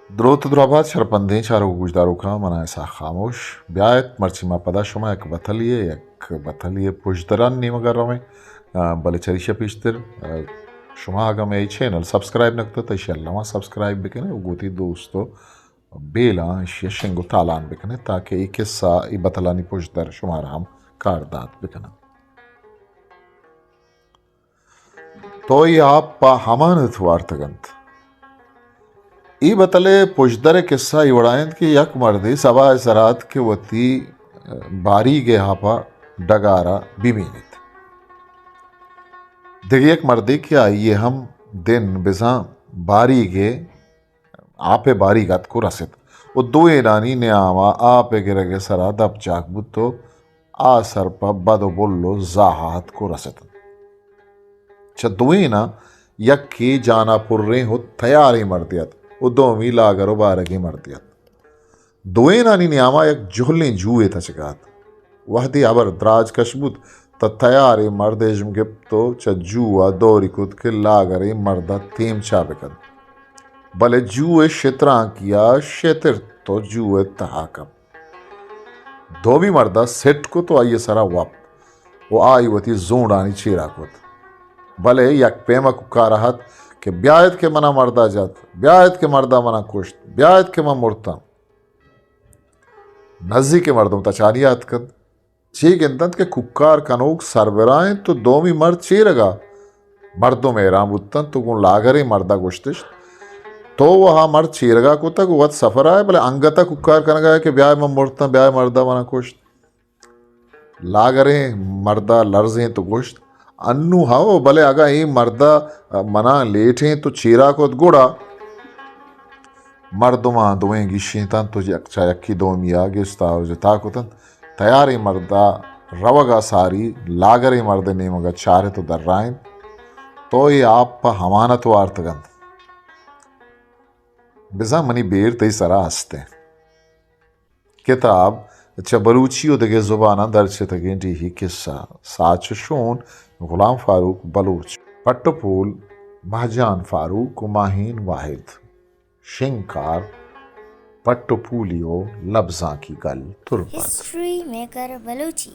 द्रोत द्रोबाद शरपंदे चारो गुजदारो का मना ऐसा खामोश ब्यायत मर्चिमा पदा शुमा एक बथलिए पुजदरान नीमगर रमें बले चरिशा पिस्तर शुमा आगम ए चैनल सब्सक्राइब नकतो तैशल्लामा सब्सक्राइब बिकने उगोती दोस्तों बेला शेंगो तालान बिकने ताकि एक किस्सा ई बतलानी पुजदर शुमारा हम कारदात बिकना तो ये आप हमान वार्तगंत ई बतले पुजदर किस्सा इवड़ायंत कि यक मर्दी सबा जरात के वती बारी गे हापा डगारा बिमीनित दिग मर्दी कि आइए हम दिन बिजा बारी गे आपे बारी गत को रसित वो दो रानी ने आवा आपे गिरगे सरा दब चाक बुतो आ सर पर बदो बोलो जाहात को रसित दुए ना यक की जाना पुर्रे हो तैयारी मर्दियत उदोमी लागरो बारगी मर्दियत दुए नानी नियामा एक जुहले जुए तचगात वहदी अबर द्राज कशबुत तैयारी मर्देजम गिप्तो जुआ दौरी कुद के लागरे मर्दा तेम चाबिकन भले जुए शेत्रा किया शेतिर तो जुए तहाकम दो भी मर्दा सेट को तो आइए सरा वाप वो आई वती जोड़ानी चीरा कुत भले यक पेमा कुका रहत कि ब्यायत के मना मर्दा जात ब्यायत के मर्दा मना कुश्त ब्यायत के मा मुर्ता नजी के मर्दों तचारियात कद चीक इंतंत के कुक्कार कनोक सरबराएं तो दोमी मर्द चीरगा मर्दों में राम उत्तन तो गुण लागरे मर्दा गुश्तिश तो वह मर्द चीरगा को तक वत सफर आए भले अंगता कुक्कार कनगा कि ब्याय मा मुर्ता ब्याय मर्दा मना कुश्त लागरे मर्दा लर्जे तो गुश्त अन्नू हाओ भले अगा ही मर्दा मना लेटे तो चीरा को गुड़ा मर्दुमा दुएंगी शीतन तो यक्षा यक्की दो मिया गिस्ता जता कुतन तैयारी मर्दा रवगा सारी लागरे मर्द ने मगा चारे तो दर्राइन तो ये आप हमानत वार्तगंत बिजा मनी बेर तई सरा हस्ते किताब अच्छा बलूचियो दगे जुबाना दर्ज तगे ही किस्सा साच शोन गुलाम फारूक बलूच पट्टपूल महजान फारूक माहीन वाहिद शिंकार पट्टपूलियो लफ्जा की गल तुर्बत हिस्ट्री मेकर बलूची।